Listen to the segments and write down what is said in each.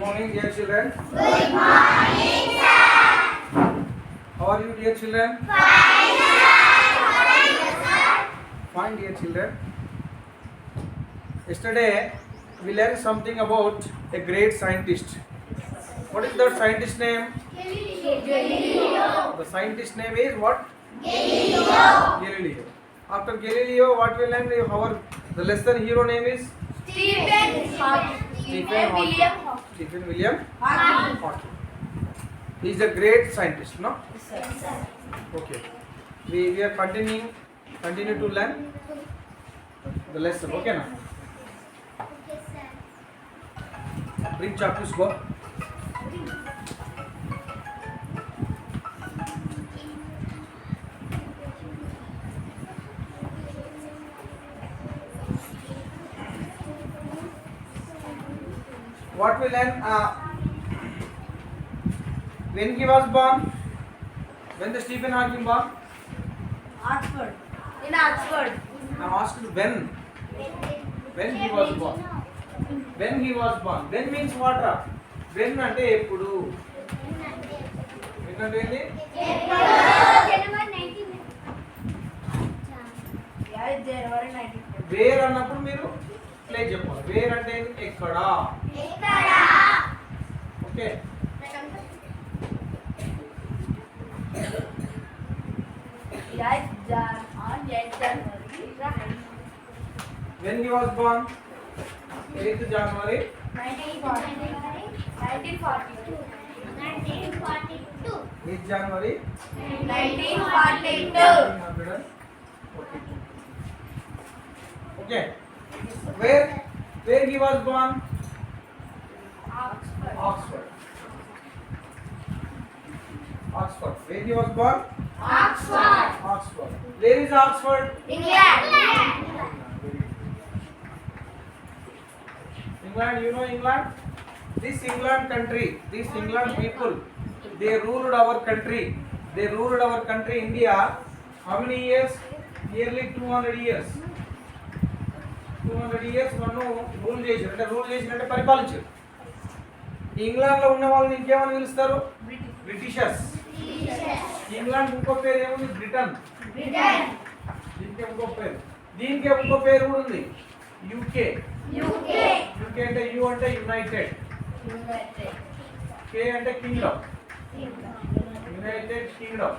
morning, dear children. Good morning, sir. How are you, dear children? Fine, sir. How are you, sir? Fine, dear children. Yesterday, we learned something about a great scientist. What is that scientist name? Galileo. The scientist name is what? Galileo. Galileo. After Galileo, what we learned? The lesson hero name is Stephen Hawking. Stephen William Hawking. Hawking. He is a great scientist, no? Yes, sir. Okay. We are continue to learn the lesson. Okay, now. Okay, sir. Bring chalk, please go. What we learn when he was born? When the Stephen Hawking born? Oxford. In Oxford. I asked when. When he was born. When he was born. When means what? When అంటే ఎప్పుడు? ఎందుకంటే ఏంటి? January 19. Wear అన్నప్పుడు మీరు play చెప్పాలి. Wear అంటే ఏంటి? ఎక్కడ? Okay. When he was born? 8th January 1942. 8th January 1942. 1942. Okay. Where he was born? Oxford. Oxford. Where he was born? Oxford. Where is Oxford? England. England, you know England? This England country, this England people, they ruled our country. They ruled our country, India. How many years? Nearly 200 years. 200 years మనం rule చేసినట్టే పరిపాలించారు. ఇంగ్లాండ్లో ఉన్న వాళ్ళని ఇంకేమని పిలుస్తారు? Britishers. England ఇంకో పేరు ఏముంది? బ్రిటన్. దీనికి ఇంకో పేరు. దీనికి ఇంకో పేరు కూడా ఉంది, యూకే. యూకే అంటే యు అంటే యునైటెడ్, కే అంటే కింగ్డమ్, యునైటెడ్ కింగ్డమ్.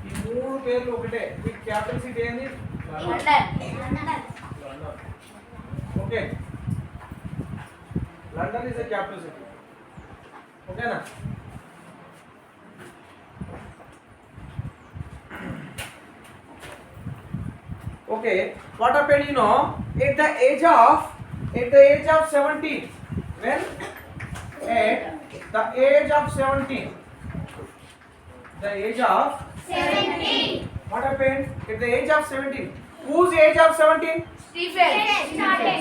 ఈ మూడు పేర్లు ఒకటే. వీటి క్యాపిటల్ సిటీ ఏంది? London. Okay, London is the capital city. ఓకేనా? Okay, what happened, you know, at the age of 17, when at the age of 17, what happened at the age of 17? Whose age of 17?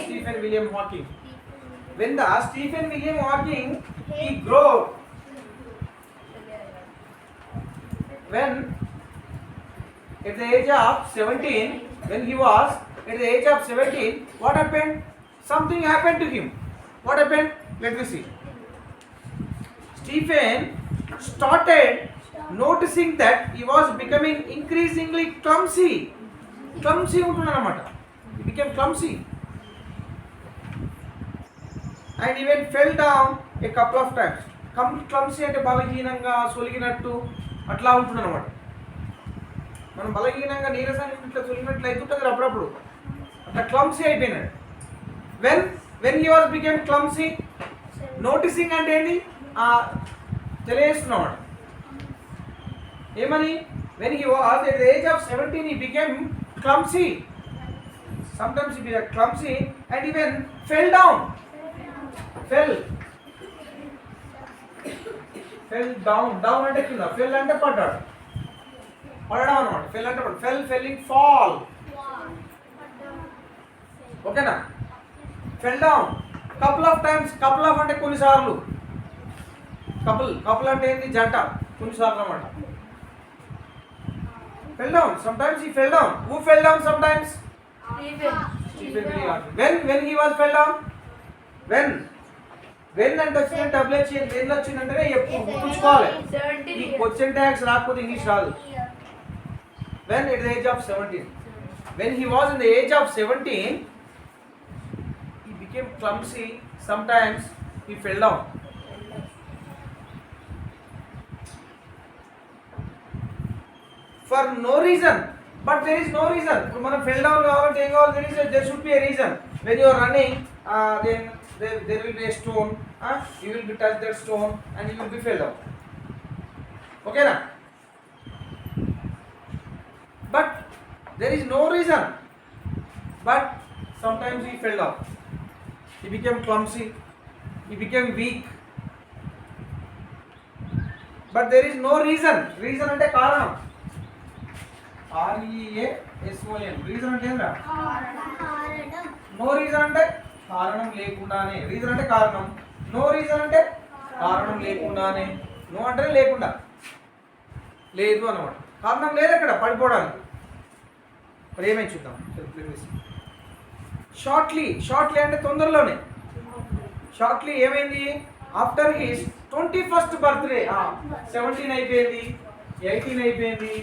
Stephen William Hawking. When the Stephen William Hawking, he grew, when at the age of 17, when he was at the age of 17, what happened? Something happened to him. What happened? Let me see. Stephen started noticing that he was becoming increasingly clumsy. Clumsy untunnanamata. He became clumsy. And even fell down a couple of times. Clumsy అంటే బలహీనంగా సొలిగినట్టు అట్లా ఉంటున్నమాట. మనం బలహీనంగా నీరసంగా ఇట్లా చొలిగినట్లు అవుతుంటుంది అప్పుడప్పుడు. అట్లా క్లమ్సీ అయిపోయినాడు. When he was became clumsy, noticing అంటే ఏంటి? తెలియజేస్తున్నాడు ఏమని? When he was at the age of 17 he became clumsy. Sometimes he became clumsy and even fell down. Fell down అంటే కింద, ఫెల్ అంటే పడ్డాడు, పడడం అనమాట. ఫెల్ అంటే ఫెల్లింగ్, ఫాల్. ఓకేనా? Fell down couple of times. Couple of అంటే కొన్నిసార్లు. కపుల్ అంటే ఏంటి? జంట. కొన్నిసార్లు అనమాట. Fell down. Sometimes he fell down. Who fell down sometimes? Stephen William Hawking. When he was fell down? When? When అంటే వచ్చిందంటే డబ్ల్యూహెచ్ఎన్ వెన్ వచ్చిందంటే ఎప్పుడు గుర్తుంచుకోవాలి. ఈ క్వశ్చన్ ట్యాగ్స్ రాకపోతే ఇంగ్లీష్ రాదు. When at the age of 17, when he was in the age of 17, he became clumsy. Sometimes he fell down. For no reason, but there is no reason. ఇప్పుడు మనం fell down కావాలంటే ఏం కావాలి? There should be a reason. When you are running, then there will be a stone. You will be touch that stone and you will be fell down. Okay na? But there is no reason. But sometimes he fell down. He became clumsy. He became weak. But there is no reason. Reason ante karanam. REASON. Reason ante enra? Karanam. No reason ante karanam lekundane. Reason ante karanam. No reason ante karanam lekundane. No ante lekunda. లేదు అన్నమాట. కారణం లేదు అక్కడ పడిపోవడానికి. మరి ఏమైంది చూద్దాం. Shortly అంటే తొందరలోనే. షార్ట్లీ ఏమైంది? ఆఫ్టర్ హిస్ 21st బర్త్డే 17 అయిపోయింది, 18 అయిపోయింది,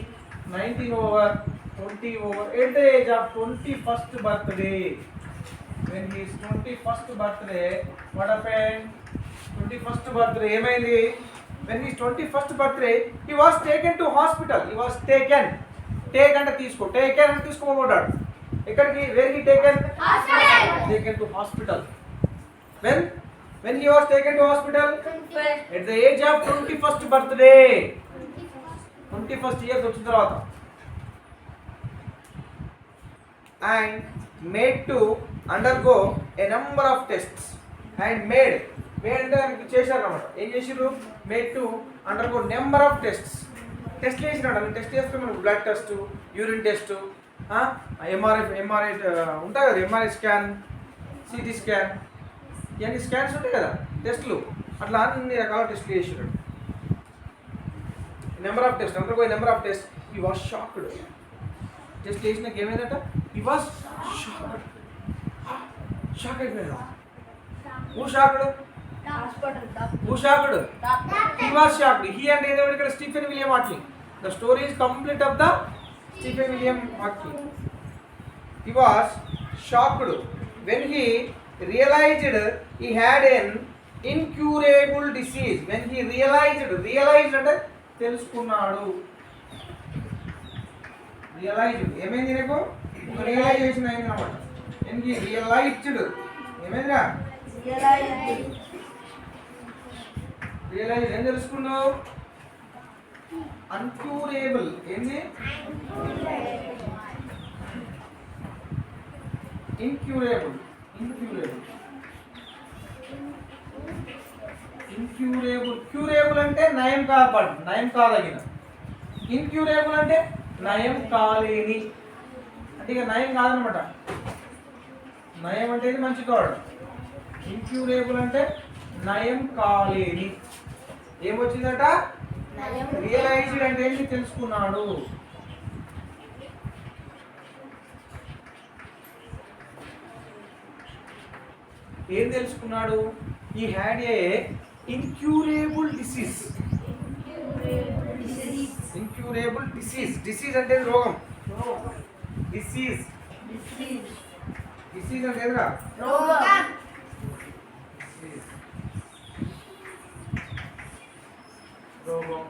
19 over, 20 over. At the age of 21st birthday, when his 21st birthday, what happened? 21st birthday ఏమైంది? When his 21st birthday, he was taken to hospital. He was taken. Take అంటే తీసుకో. Taken అంటే తీసుకోబడ్డాడు. ఎక్కడికి? Where he taken? Hospital. Taken to hospital. When he was taken to hospital? At the age of 21st birthday. 21st years వచ్చిన తర్వాత. And made to undergo a number of tests. And made అంటే చేశారు అన్నమాట. ఏం చేసిర్రు? Made to undergo number of tests. Test చేసినాడు. అన్ని test చేస్తే మనకు blood test, urine test, MRI ఉంటాయి కదా, ఎంఆర్ఐ స్కాన్, సిటీ స్కాన్, ఇవన్నీ స్కాన్స్ ఉంటాయి కదా టెస్ట్లు. అట్లా అన్ని రకాల టెస్ట్లు చేసినాడు. Number of test undergo number of test. He was shocked. Test చేసినాక ఏమైందట? He was shocked. షాక్ అయిపోయాడు. Who shocked? Who shocked? He was shocked. He and here Stephen William Hawking. The story is complete of the Stephen William Hawking. He was shocked when he realized he had an incurable disease. When he realized అంటే తెలుసుకున్నాడు. Realized ఏమైంది? నీకు realisation అయింది అన్నమాట. When he realized ఏమైందిరా? Realise ఏం తెలుసుకున్నావు? అన్క్యూరేబుల్. ఏంది? ఇన్క్యూరేబుల్. క్యూరేబుల్ అంటే నయం కాదగిన. ఇన్క్యూరేబుల్ అంటే నయం కాలేని. అంటే ఇక నయం కాదనమాట. నయం అంటే ఇది మంచి కావడం. ఇన్క్యూరేబుల్ అంటే నయం కాలేని. ఏమొచ్చిందట? రియలైజ్డ్ అంటే ఏంటి? తెలుసుకున్నాడు. ఏం తెలుసుకున్నాడు? ఈ హ్యాడ్ ఏ ఇన్క్యూరేబుల్ డిసీజ్. ఇన్క్యూరేబుల్ డిసీజ్ అంటే రోగం. డిసీజ్ అంటే ఎదురా? రోగం.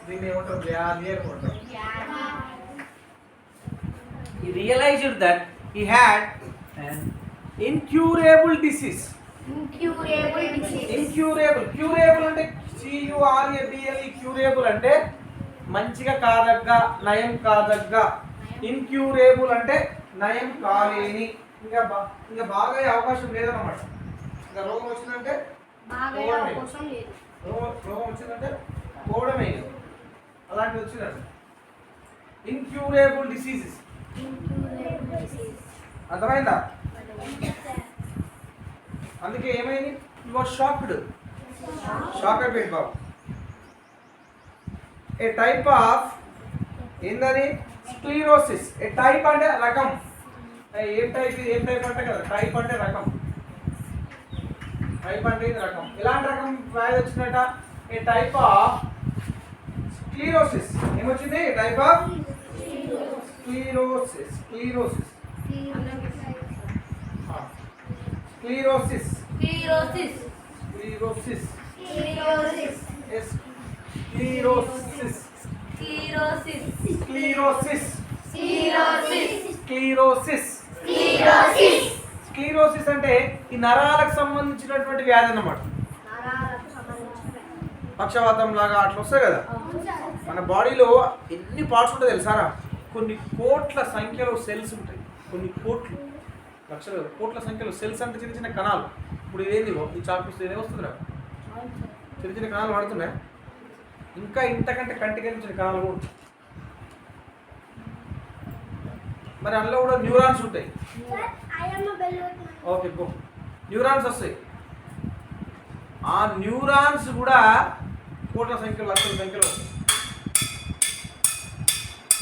దీన్ని ఏమంటారు? వ్యాధి అనుకుంటారు. He realized that he had an incurable disease. Curable అంటే CURABLE. క్యూరేబుల్ అంటే మంచిగా కాదగ్గ, నయం కాదగ్గ. ఇన్క్యూరేబుల్ అంటే నయం కాలేని. ఇంకా బాగా అయ్యే అవకాశం లేదన్నమాట. ఇంకా రోగం వచ్చిందంటే రోగం వచ్చిందంటే పోవడమే. అలాంటివి వచ్చిందంటే ఇన్క్యూరేబుల్ డిసీజెస్. అర్థమైందా? అందుకే ఏమైంది? You was shocked. షాక్ అయిపోయింది బాబు. ఏ టైప్ ఆఫ్ ఏందని? స్క్లీరోసిస్. ఏ టైప్ అంటే రకం. ఏం టైప్ అంటే కదా, టైప్ అంటే రకం. టైప్ అంటే ఇది రకం. ఎలాంటి రకం వ్యాధి వచ్చిందట? ఏ టైప్ ఆఫ్ స్క్లీరోసిస్. ఏమొచ్చింది? Type of sclerosis. Sclerosis. Sclerosis. Sclerosis. Sclerosis. Sclerosis. Sclerosis. Sclerosis. Sclerosis. Sclerosis. Sclerosis. Sclerosis. Sclerosis అంటే ఈ నరాలకు సంబంధించినటువంటి వ్యాధి అన్నమాట. పక్షవాతం లాగా అట్లా వస్తాయి కదా. మన బాడీలో ఎన్ని పార్ట్స్ ఉంటాయి తెలుసారా? కొన్ని కోట్ల సంఖ్యలో సెల్స్ ఉంటాయి. కొన్ని కోట్లు, లక్షల కోట్ల సంఖ్యలో సెల్స్ అంటే చిన్న చిన్న కణాలు. ఇప్పుడు ఇదేంది ఈ చాకు ఇదే వస్తుందిరా, చిన్న చిన్న కణాలు పడుతున్నాయి. ఇంకా ఇంతకంటే కంటికి కనిపించిన కణాలు కూడా ఉంటాయి. మరి అందులో కూడా న్యూరాన్స్ ఉంటాయి. Okay go. న్యూరాన్స్ వస్తాయి. ఆ న్యూరాన్స్ కూడా కోట్ల సంఖ్యలో లక్షల సంఖ్యలో వస్తాయి.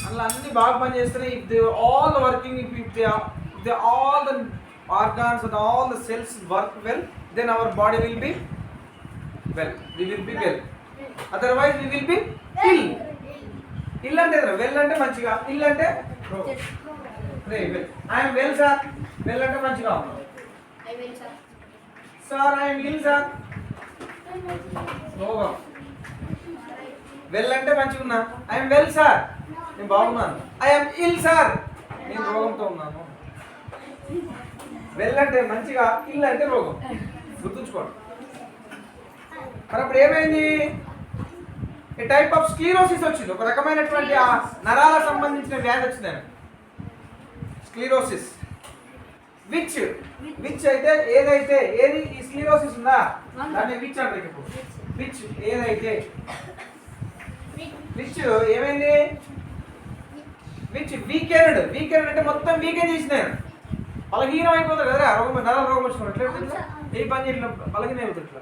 అందులో అన్ని బాగా పనిచేస్తున్నాయి. If they all the working, if they all the organs and all the cells work well, then our body will be well. We will be well. Otherwise we will be ill. Ill అంటే well అంటే మంచిగా, ill అంటే well. I am well sir. Well అంటే మంచిగా ఉన్నాను. I will sir. Sir I am ill sir. రోగం. Well అంటే మంచిగా ఉన్నా. I am well sir. నేను బాగున్నాను. I am ill sir. నేను రోగంతో ఉన్నాను. వెల్ అంటే మంచిగా, ఇల్ అంటే రోగం. గుర్తుంచుకోండి. మరి అప్పుడు ఏమైంది? ఏ టైప్ ఆఫ్ స్క్లీరోసిస్ వచ్చింది. ఒక రకమైనటువంటి ఆ నరాల సంబంధించిన వ్యాధి వచ్చింది. స్క్లీరోసిస్. విచ్ అయితే ఏదైతే ఏది ఈ స్క్లీరోసిస్ ఉందా దాన్ని విచ్ అంటారు. ఇప్పుడు విచ్ ఏదైతే విచ్ ఏమైంది? Which weekend. వీకెండ్ అంటే మొత్తం వీకెండ్ చేసినాను. బలహీనం అయిపోతారు కదా రోగం, నరాల రోగం వచ్చినట్టు ఎట్లా ఏ పని చేయట్లా బలహీనం అయిపోతుంది. ఇట్లా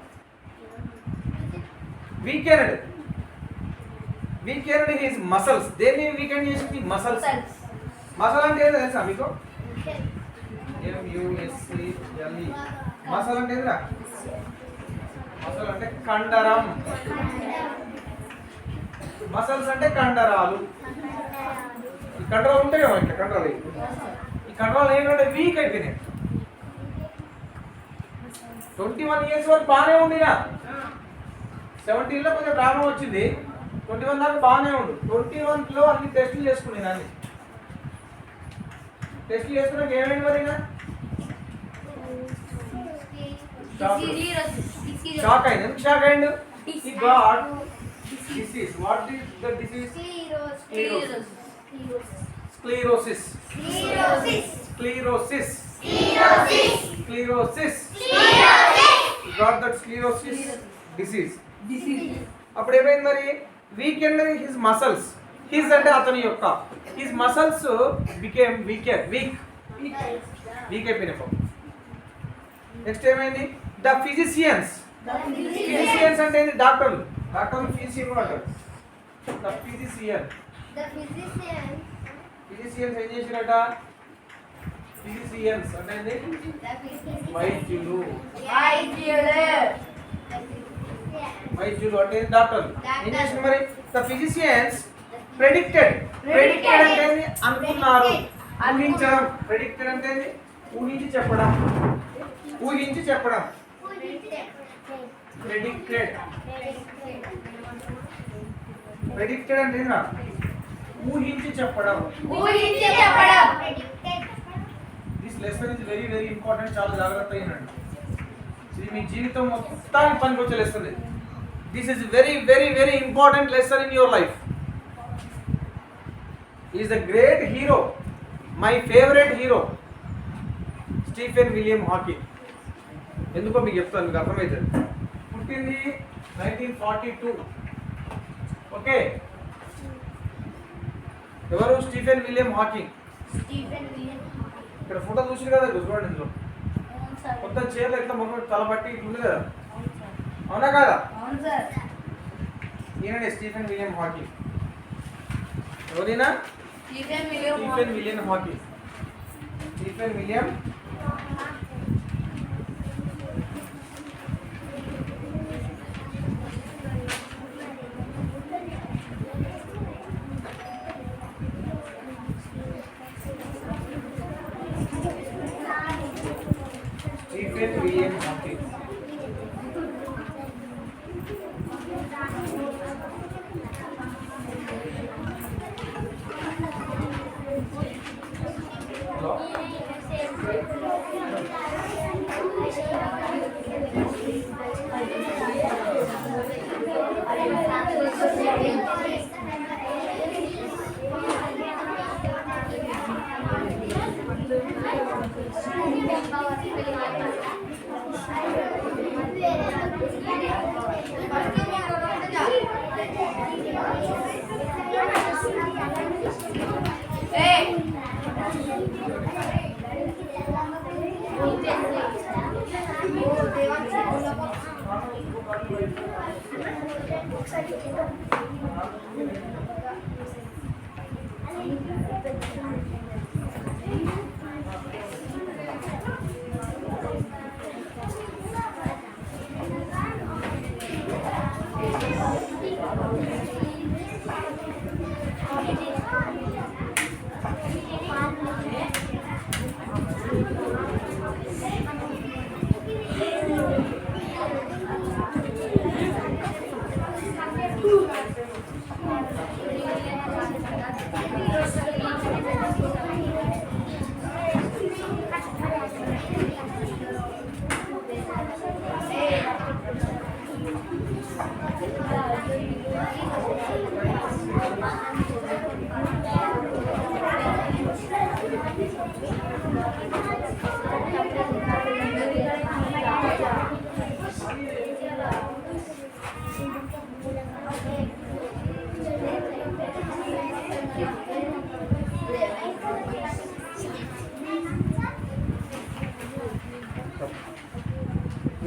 వీకెండ్ హిస్ మసల్స్. దేన్ని వీకెండ్ చేసింది? మసల్స్. మసల్ అంటే ఏదో తెలుసా మీకు? MUSCLE. మసల్ అంటే ఏదిరా? మసల్ అంటే కండరం. మసల్స్ అంటే కండరాలు. ఈ కండరాలు ఉంటాయి కదా ఇట్లా కండరాలు. కంట్రోల్ ఏంటంటే వీక్ అయిపోయినాయి. 21 years వరకు బాగానే ఉండినా, 17లో కొంచెం ప్రాబ్లం వచ్చింది. 21 దాకా బాగానే ఉంది. 21లో అన్ని టెస్టులు చేసుకున్నాను. అన్ని టెస్టులు చేసుకున్నాక ఏమైంది మరి? షాక్ అయింది. ఎందుకు షాక్ అయింది? He got disease. What is the disease? Sclerosis. Sclerosis. Sclerosis. Sclerosis. Got that sclerosis disease. అప్పుడు ఏమైంది మరి? Weekend his muscles. హిస్ అంటే అతని యొక్క హిస్ మసల్స్ బికేమ్ వీక్ అయిపోయినప్పుడు. నెక్స్ట్ ఏమైంది? The physicians. ఫిజిషియన్స్ అంటే ఏంటి? డాక్టర్లు. డాక్టర్లు ఫిజిషియన్ కూడా అంటారు. The physician. ఫిజిషియన్స్ ఏం చేసిరట? ఫిజిషియన్స్ అంటే ఏంది? వైద్యులు. వైద్యులు అంటే డాక్టర్లు. ఏం చేసిన మరి? The physicians predicted. ప్రెడిక్టెడ్ అంటే ఏంది? అనుకున్నారు, ఊహించడం. ప్రెడిక్టెడ్ అంటే ఏంది? ఊహించి చెప్పడం. ఊహించి చెప్పడం. ప్రెడిక్టెడ్. ప్రెడిక్టెడ్ అంటే ఏంది? ఊహించి చెప్పడం. This lesson is very very important. చాలా జాగ్రత్తగా వినండి. ఇది మీ జీవితం మొత్తానికి పనికొచ్చే lesson. This is very very very important lesson in your life. Is the great hero, my favourite hero Stephen William Hawking. ఎందుకో మీకు చెప్తాను, మీకు అర్థమవుతుంది. పుట్టింది 1942. ఓకే, ఎవరు? Stephen William Hawking. ఇక్కడ ఫోటో చూసి కదా చూడండి. ఇందులో మొత్తం చీరలు ఎట్లా మొక్క తలబట్టి ఇట్లుంది కదా, అవునా కదా? ఈయననే స్టీఫెన్ విలియం హాకింగ్. ఎవరైనా? Stephen William Hawking. Stephen William Stephen William Hawking.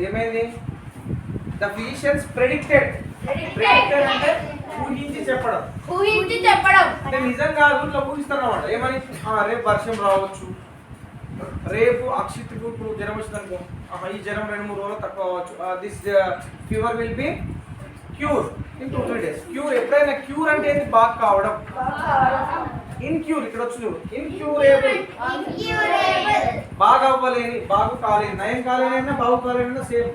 ఏమైంది? ద ఫిజిషియన్స్ ప్రెడిక్టెడ్ అంటే ఊహించి చెప్పడం. అంటే నిజం కాదు, ఇట్లా ఊహిస్తారు అన్నమాట. ఏమని? రేపు వర్షం రావచ్చు, రేపు అక్షిత్కు ఇప్పుడు జ్వరం వచ్చింది అనుకో, ఈ జ్వరం 2-3 రోజులు తక్కువ అవ్వచ్చు, this fever will be cure in 2-3 days. Cure ఎప్పుడైనా క్యూర్ అంటే ఏంటి? బాగా కావడం. ఇన్క్యూర్ ఇక్కడ వచ్చింది, ఇన్క్యూరేబుల్ బాగా అవ్వలేని, బాగు కాలేని, నయం కాలేనైనా బాగు కాలేనైనా సేమ్,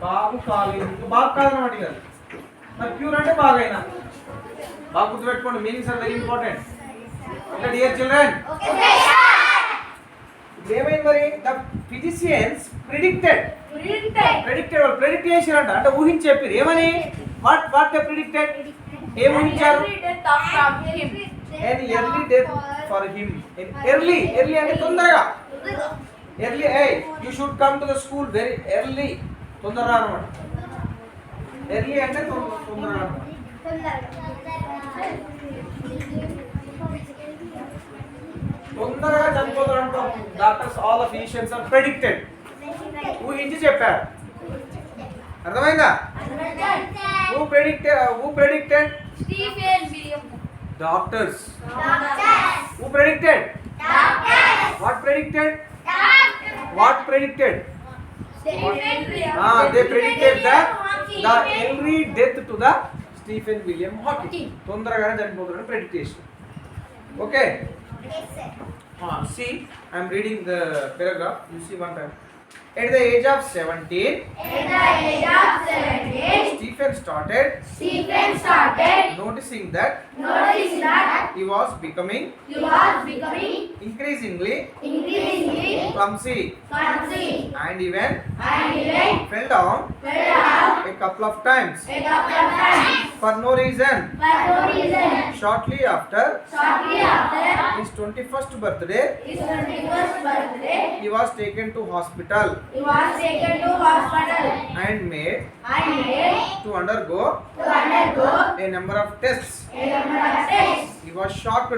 బాగు కాలేని బాగా కాదనమాట కాదు. మరి క్యూర్ అంటే బాగైనా. బాగా గుర్తుపెట్టుకోండి, meanings are very important. Okay dear children, ఏమైంది మరి? ద ఫిజిషియన్స్ ప్రిడిక్టెడ్ వాళ్ళు ప్రెడిక్ట్ చేశారంట, అంటే ఊహించి చెప్పారు. ఏమని? What they predicted? ఏం ఊహించారు? an early death for him. early అంటే తొందరగా. early, hey, you should come to the school very early. తొందరగా అన్నమాట. early అంటే తొందరగా అన్నమాట. తొందరగా చనిపోతారు అంటాం. Doctors all the physicians are predicted, ఊహించి చెప్పారు. అర్థమైందా? who predicted? Stephen William. Doctors. Who predicted? What predicted? What predicted? Stephen William. They predicted the early death to the Stephen William Hawking. తొందరగానే చనిపోతారని predict చేశారు. Okay. See, I am reading the paragraph. You see one time. At the age of 17, Stephen started noticing that he was becoming increasingly clumsy and even fell down a couple of times for no reason. Shortly after his 21st birthday, he was taken to hospital and made to undergo a number of tests. He was shocked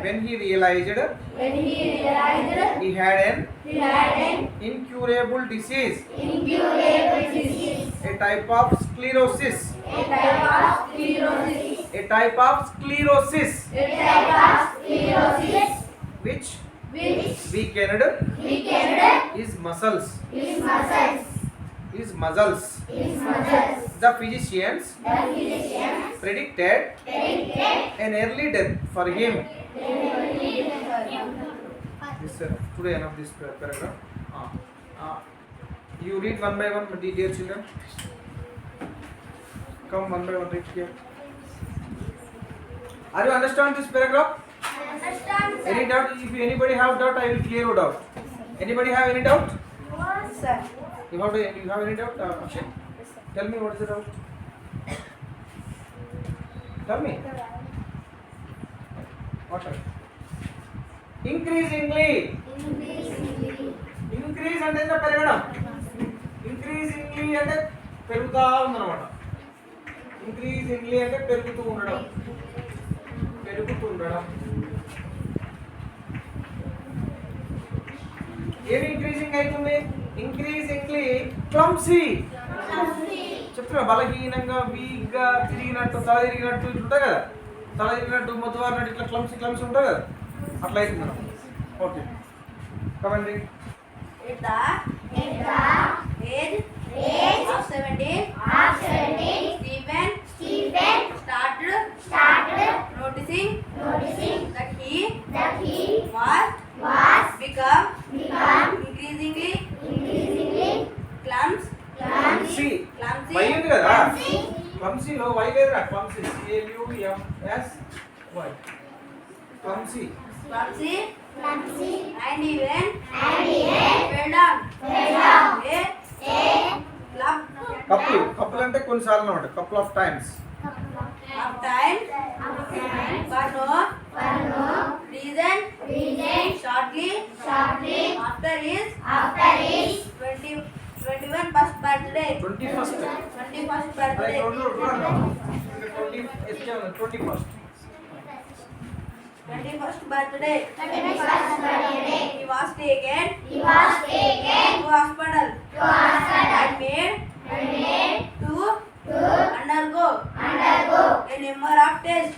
when he realized he had an incurable disease, a type of sclerosis, which weakened his muscles. The physicians predicted an early death for him. this today enough this paragraph. You read one by one, dear children. Come one by one, read here. Are you understand this paragraph? Understand, sir. Any doubt? If anybody have doubt, I will clear your doubt. Anybody have any doubt? Sir. You have any doubt? Akshay, tell me what is the doubt. Tell me. What are? Increasingly. Increase అంటే ఎంత పెరగడం. Increasingly అంటే పెరుగుతా ఉందన్నమాట. Increasingly అంటే పెరుగుతూ ఉండడం. ఏమి ఇంక్రీజింగ్ అవుతుంది? Increasingly clumsy. చెప్తున్నా బలహీనంగా, వీక్ గా, తిరిగినట్టు, తల తిరిగినట్టు ఉంటాయి కదా, తల తిరిగినట్టు, మొద్దువారినట్టు, ఇట్లా క్లమ్సీ ఉంటుంది కదా, అట్లా అవుతుంది మనం. Okay కమండి. At the age of 17, Stephen started noticing that he was become increasingly clumsy. Y ఉంది కదా, క్లమ్సీలో వై లేదురా, clumsy CLUMSY, clumsy. And even fell down a కప్పులు అంటే కొన్నిసార్లు అన్నమాట, couple of times. of time, but no reason. Shortly after his 21st birthday. 21st 21st birthday. 21st birthday. He was taken to hospital and made to undergo a number of tests.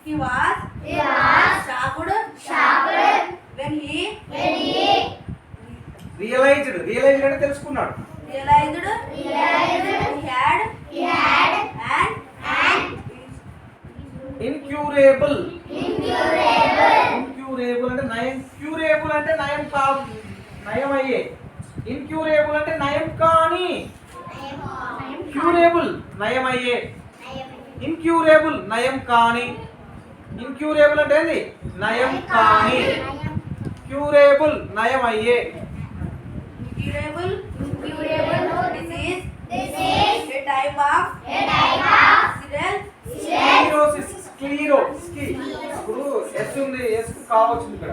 He was shocked when he realized అంటే తెలుసుకున్నాడు. realized he had an ఇన్క్యూరేబుల్ అంటే నయం, క్యూరేబుల్ అంటే నయం కాదు, నయం అయ్యే. ఇన్క్యూరేబుల్ అంటే నయం కాని, క్యూరేబుల్ నయం అయ్యే, ఇన్క్యూరేబుల్ నయం కాని. ఇన్క్యూరేబుల్ అంటే ఏంది? నయం కాని. క్యూరేబుల్ నయం అయ్యే. incurable disease, a type of sclerosis. ఇప్పుడు ఎస్ ఉంది, ఎస్ కావచ్చు, ఇక్కడ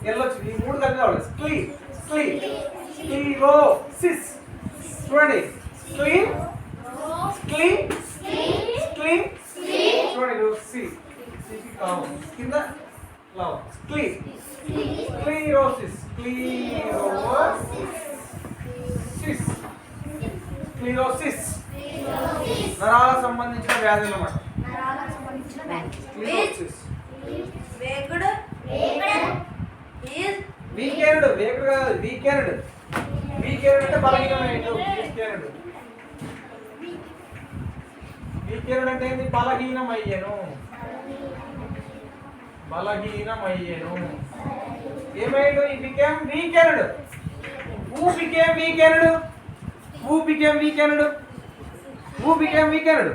ఎల్ వచ్చింది, ఈ మూడు కలిపి రావాలి. స్క్లీరోసిస్. చూడండి, చూడండి, కింద స్క్లీరోసిస్. నరాలకు సంబంధించిన వ్యాధులు అన్నమాట. స్క్లీరోసిస్. వీకెండ్ అంటే బలహీనమైనడు. వీకెండ్ అంటే ఏంది? బలహీనమయ్యను. ఏమైండు? He became weekend. Who became weakened?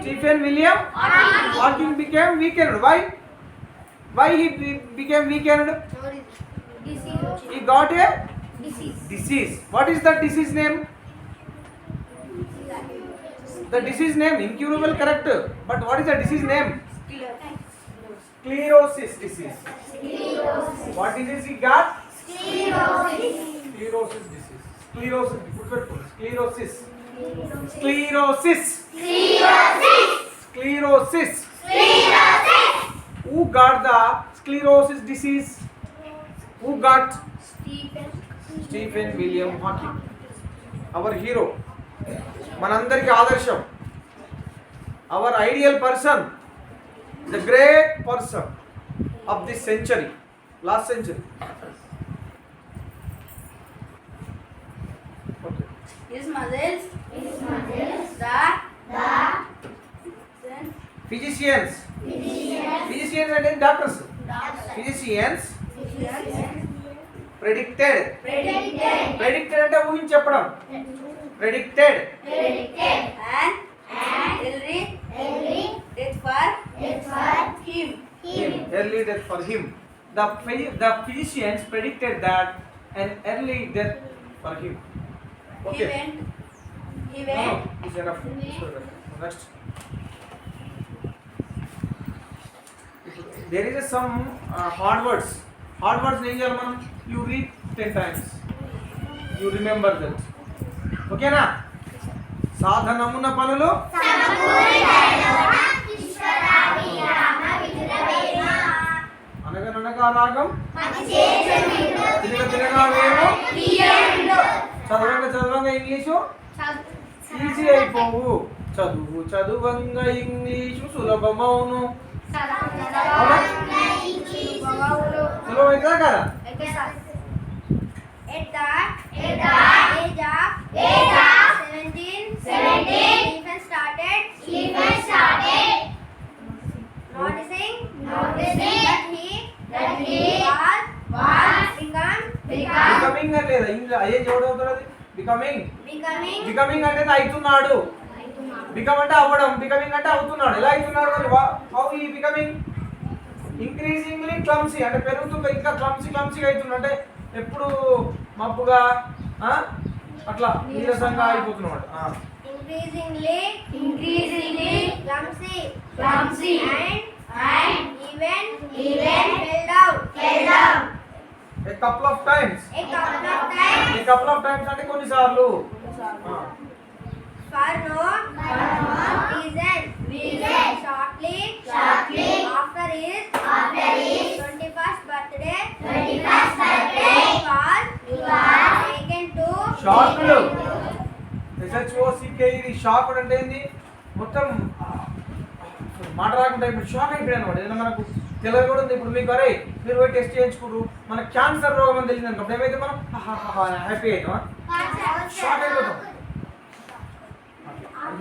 Stephen William Hawking became weakened. Why he became weakened? He got a disease. What is the disease name? The disease name incurable, correct, but what is the disease name? Sclerosis disease. What disease he got? Sclerosis disease. Sclerosis. Who got the sclerosis disease? Who got? Stephen William Hawking. Our hero. మనందరికి ఆదర్శం. Our ideal person. The great person of this century. Last century. Okay. His muscles, the Physicians physicians అంటే doctors. Physicians predicted. Predicted అంటే ఊహించి చెప్పడం. Predicted and early death for him. early death for him. The physicians predicted that an early death for him. Okay. He No, went is enough. Next. There is some hard words. Hard words ఏం చేయాలి మనం? You read 10 times. You remember that. ఓకేనా? సాధనమున పనులు అనగనగా రాగం తిరగ తిరగా వేరు చదవంగా English easy అయిపోవు. చదువంగా ఇంగ్లీషు సులభమవును. సులభమైందా కదా? at the age of 17, Stephen started noticing that he was becoming అంటే ఇంగ్లీష్ అయ్యే చదవవుతుంది. అది బికమింగ్ అంటే అవుతున్నాడు. బికమ్ అంటే అవ్వడం, బికమింగ్ అంటే అవుతున్నాడు. ఎలా అవుతున్నాడు మరి? హౌ ఈ బికమింగ్? ఇంక్రీజింగ్లీ క్లమ్సీ అంటే పెరుగుతూ ఇంకా క్లమ్సీగా అవుతున్నాడు. అంటే ఎప్పుడు మబ్బుగా అట్లా నీరసంగా అయిపోతున్నాడు. increasingly clumsy and even fell down A couple of times అంటే కొన్నిసార్లు. for no reason shortly after his 21st birthday he was taken to shocked. SHOCK. ఇది షాక్డ్ అంటే ఏంది? మొత్తం మాట రాకుండా ఇప్పుడు షాక్ అయిపోయాడు అనమాట. ఏదైనా మనకు తెలియదు కూడా ఉంది. ఇప్పుడు మీకు అరే మీరు పోయి టెస్ట్ చేయించుకోరు, మనకు క్యాన్సర్ రోగం అని తెలియదు అనుకో, ఏమైతే మనం హ్యాపీ అవుతామా? షాక్ అయిపోతాం.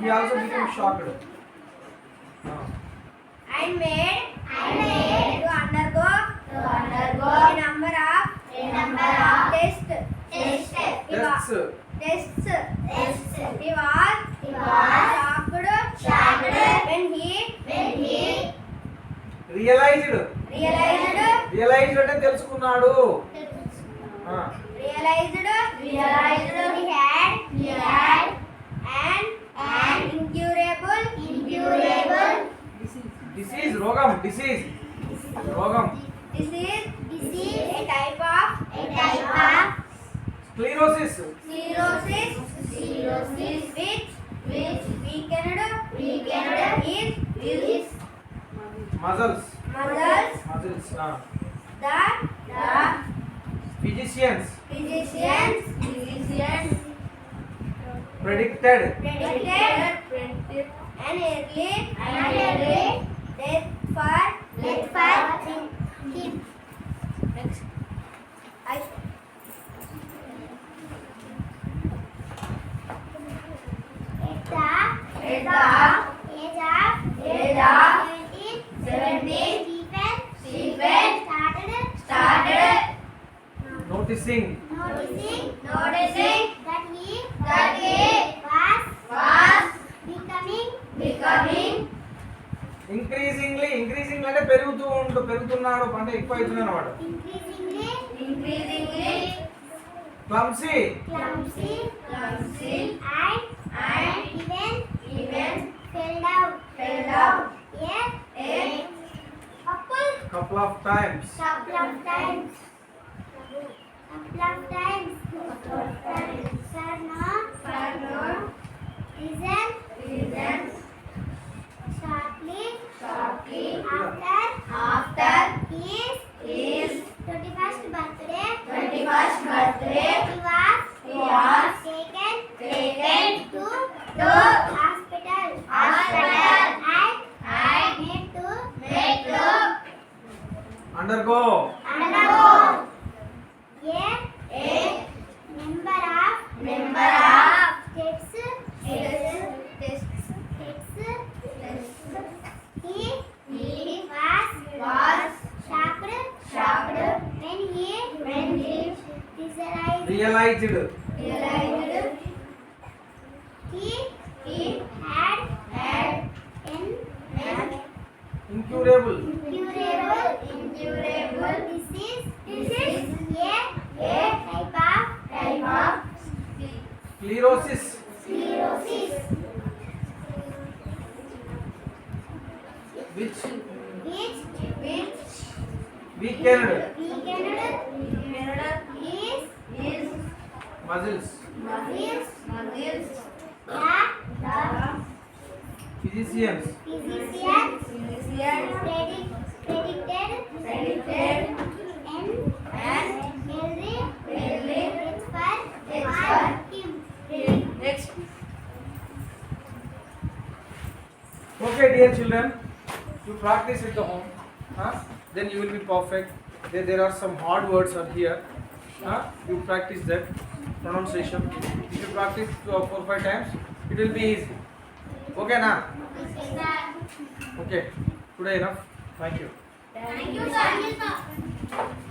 He also became shocked. and made to undergo a number of tests. He was shocked when he realized అంటే తెలుసుకున్నాడు. realized he had an incurable disease. రోగం. disease a type of sclerosis which weakened his muscles. The physicians predicted an early death for him. Next. At the age of 17, Stephen started noticing that he was becoming increasingly అంటే పెరుగుతున్నాడు అంటే ఎక్కువ అవుతున్నాడు అన్నమాట. increasingly clumsy and even fell down a couple of times. For no reason shortly after his 21st birthday he was taken to hospital and made to undergo a number of tests. He realized, he had an incurable, incurable disease. This is a type of sclerosis, sclerosis which which weakened his muscles. the Physicians predicted an healthy for him. Okay, dear children, you practice at the home, then you will be perfect. There are some hard words are here. You practice that pronunciation. If you practice 4 or 5 times, it will be easy. Okay, now. Okay, today enough. Thank you. Thank you, sir.